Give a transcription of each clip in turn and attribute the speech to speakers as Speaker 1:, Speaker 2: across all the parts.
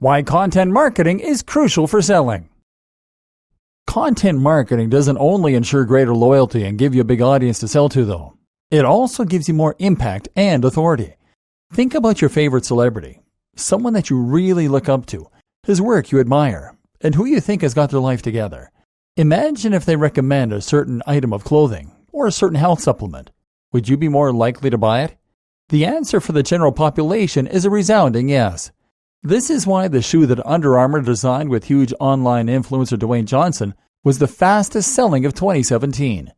Speaker 1: Why content marketing is crucial for selling. Content marketing doesn't only ensure greater loyalty and give you a big audience to sell to, though. It also gives you more impact and authority. Think about your favorite celebrity, someone that you really look up to, whose work you admire, and who you think has got their life together. Imagine if they recommend a certain item of clothing or a certain health supplement. Would you be more likely to buy it? The answer for the general population is a resounding yes. This is why the shoe that Under Armour designed with huge online influencer Dwayne Johnson was the fastest selling of 2017.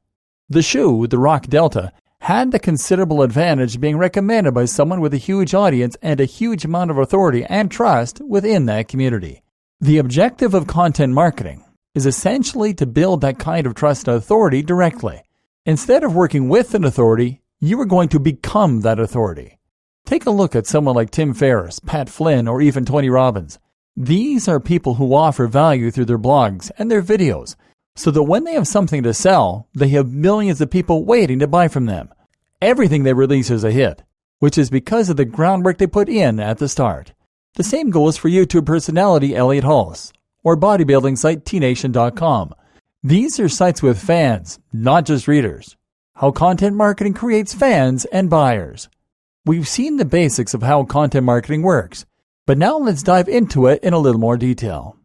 Speaker 1: The shoe, the Rock Delta, had the considerable advantage of being recommended by someone with a huge audience and a huge amount of authority and trust within that community. The objective of content marketing is essentially to build that kind of trust and authority directly. Instead of working with an authority, you are going to become that authority. Take a look at someone like Tim Ferriss, Pat Flynn, or even Tony Robbins. These are people who offer value through their blogs and their videos, so that when they have something to sell, they have millions of people waiting to buy from them. Everything they release is a hit, which is because of the groundwork they put in at the start. The same goes for YouTube personality Elliot Hulse, or bodybuilding site tnation.com. These are sites with fans, not just readers. How content marketing creates fans and buyers. We've seen the basics of how content marketing works, but now let's dive into it in a little more detail.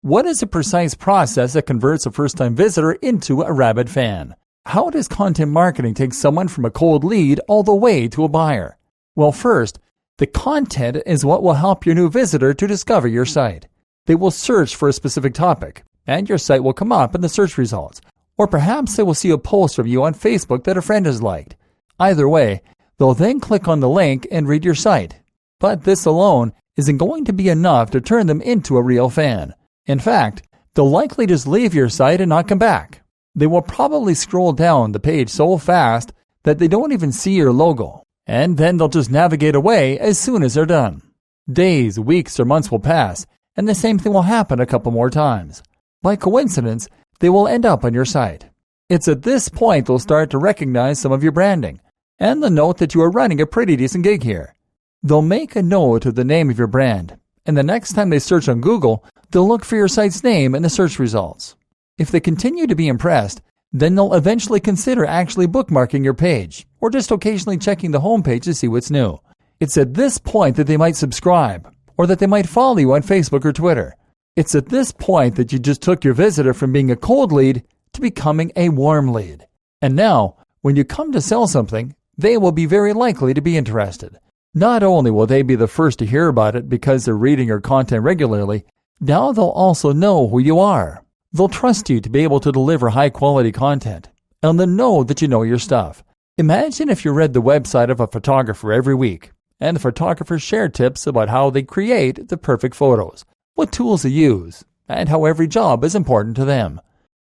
Speaker 1: What is a precise process that converts a first-time visitor into a rabid fan? How does content marketing take someone from a cold lead all the way to a buyer? Well, first, the content is what will help your new visitor to discover your site. They will search for a specific topic, and your site will come up in the search results. Or perhaps they will see a post from you on Facebook that a friend has liked. Either way, they'll then click on the link and read your site. But this alone isn't going to be enough to turn them into a real fan. In fact, they'll likely just leave your site and not come back. They will probably scroll down the page so fast that they don't even see your logo, and then they'll just navigate away as soon as they're done. Days, weeks, or months will pass, and the same thing will happen a couple more times. By coincidence, they will end up on your site. It's at this point they'll start to recognize some of your branding, and they'll note that you are running a pretty decent gig here. They'll make a note of the name of your brand, and the next time they search on Google, they'll look for your site's name in the search results. If they continue to be impressed, then they'll eventually consider actually bookmarking your page, or just occasionally checking the homepage to see what's new. It's at this point that they might subscribe, or that they might follow you on Facebook or Twitter. It's at this point that you just took your visitor from being a cold lead to becoming a warm lead. And now, when you come to sell something, they will be very likely to be interested. Not only will they be the first to hear about it because they're reading your content regularly, now they'll also know who you are. They'll trust you to be able to deliver high-quality content, and they'll know that you know your stuff. Imagine if you read the website of a photographer every week, and the photographer shared tips about how they create the perfect photos, what tools they use, and how every job is important to them.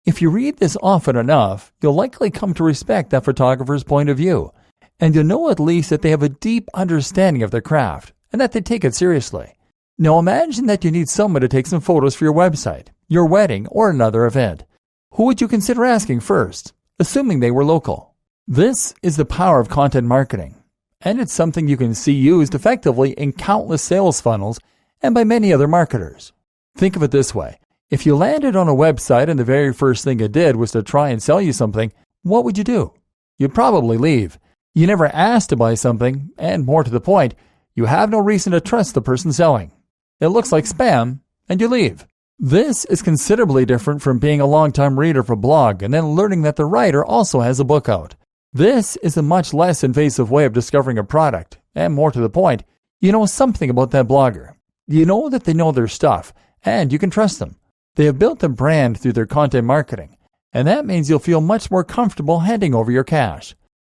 Speaker 1: If you read this often enough, you'll likely come to respect that photographer's point of view, and you'll know at least that they have a deep understanding of their craft and that they take it seriously. Now imagine that you need someone to take some photos for your website, your wedding, or another event. Who would you consider asking first, assuming they were local? This is the power of content marketing, and it's something you can see used effectively in countless sales funnels and by many other marketers. Think of it this way. If you landed on a website and the very first thing it did was to try and sell you something, what would you do? You'd probably leave. You never asked to buy something, and more to the point, you have no reason to trust the person selling. It looks like spam, and you leave. This is considerably different from being a long-time reader of a blog and then learning that the writer also has a book out. This is a much less invasive way of discovering a product, and more to the point, you know something about that blogger. You know that they know their stuff, and you can trust them. They have built a brand through their content marketing, and that means you'll feel much more comfortable handing over your cash.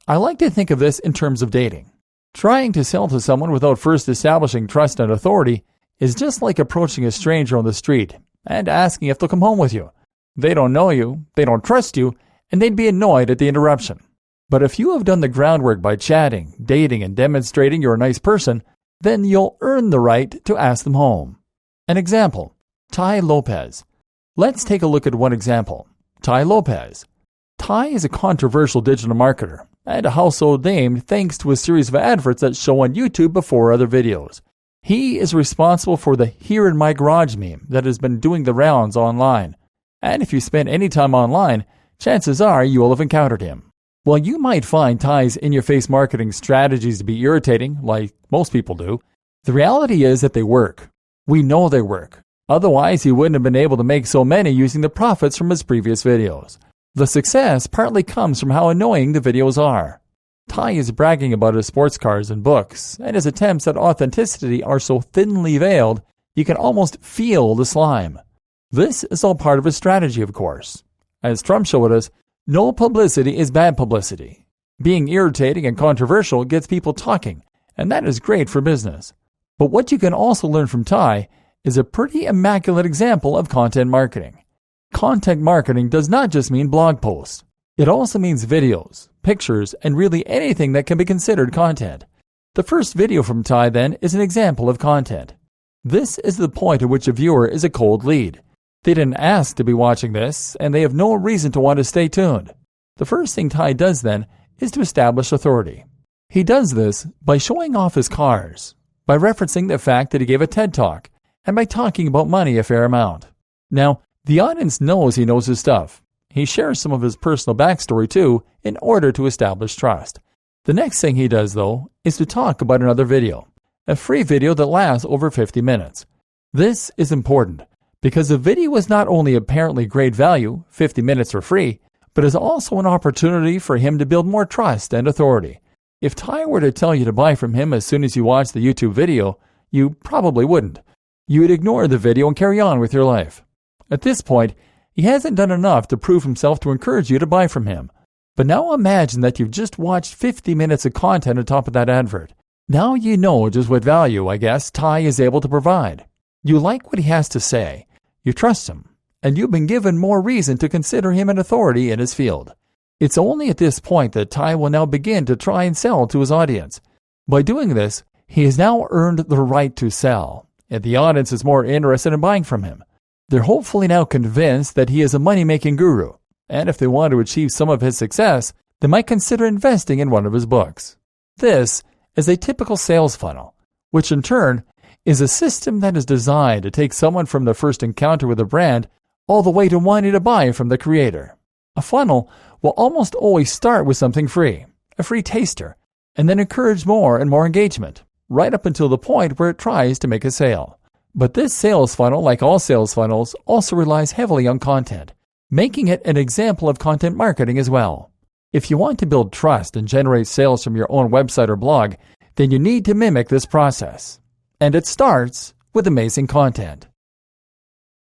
Speaker 1: I like to think of this in terms of dating. Trying to sell to someone without first establishing trust and authority is just like approaching a stranger on the street and asking if they'll come home with you. They don't know you, they don't trust you, and they'd be annoyed at the interruption. But if you have done the groundwork by chatting, dating, and demonstrating you're a nice person, then you'll earn the right to ask them home. An example, Tai Lopez. Let's take a look at one example. Tai Lopez. Tai is a controversial digital marketer and a household name thanks to a series of adverts that show on YouTube before other videos. He is responsible for the "here in my garage" meme that has been doing the rounds online. And if you spend any time online, chances are you will have encountered him. While you might find Ty's in-your-face marketing strategies to be irritating, like most people do, the reality is that they work. We know they work. Otherwise, he wouldn't have been able to make so many using the profits from his previous videos. The success partly comes from how annoying the videos are. Ty is bragging about his sports cars and books, and his attempts at authenticity are so thinly veiled you can almost feel the slime. This is all part of his strategy, of course. As Trump showed us, no publicity is bad publicity. Being irritating and controversial gets people talking, and that is great for business. But what you can also learn from Ty is a pretty immaculate example of content marketing. Content marketing does not just mean blog posts. It also means videos, pictures, and really anything that can be considered content. The first video from Ty, then, is an example of content. This is the point at which a viewer is a cold lead. They didn't ask to be watching this, and they have no reason to want to stay tuned. The first thing Ty does, then, is to establish authority. He does this by showing off his cars, by referencing the fact that he gave a TED Talk, and by talking about money a fair amount. Now, the audience knows he knows his stuff. He shares some of his personal backstory too, in order to establish trust. The next thing he does, though, is to talk about another video, a free video that lasts over 50 minutes. This is important, because the video is not only apparently great value, 50 minutes for free, but is also an opportunity for him to build more trust and authority. If Ty were to tell you to buy from him as soon as you watch the YouTube video, you probably wouldn't. You would ignore the video and carry on with your life. At this point, he hasn't done enough to prove himself to encourage you to buy from him. But now imagine that you've just watched 50 minutes of content on top of that advert. Now you know just what value, I guess, Ty is able to provide. You like what he has to say, you trust him, and you've been given more reason to consider him an authority in his field. It's only at this point that Ty will now begin to try and sell to his audience. By doing this, he has now earned the right to sell, and the audience is more interested in buying from him. They're hopefully now convinced that he is a money-making guru, and if they want to achieve some of his success, they might consider investing in one of his books. This is a typical sales funnel, which in turn is a system that is designed to take someone from the first encounter with a brand all the way to wanting to buy from the creator. A funnel will almost always start with something free, a free taster, and then encourage more and more engagement, right up until the point where it tries to make a sale. But this sales funnel, like all sales funnels, also relies heavily on content, making it an example of content marketing as well. If you want to build trust and generate sales from your own website or blog, then you need to mimic this process. And it starts with amazing content.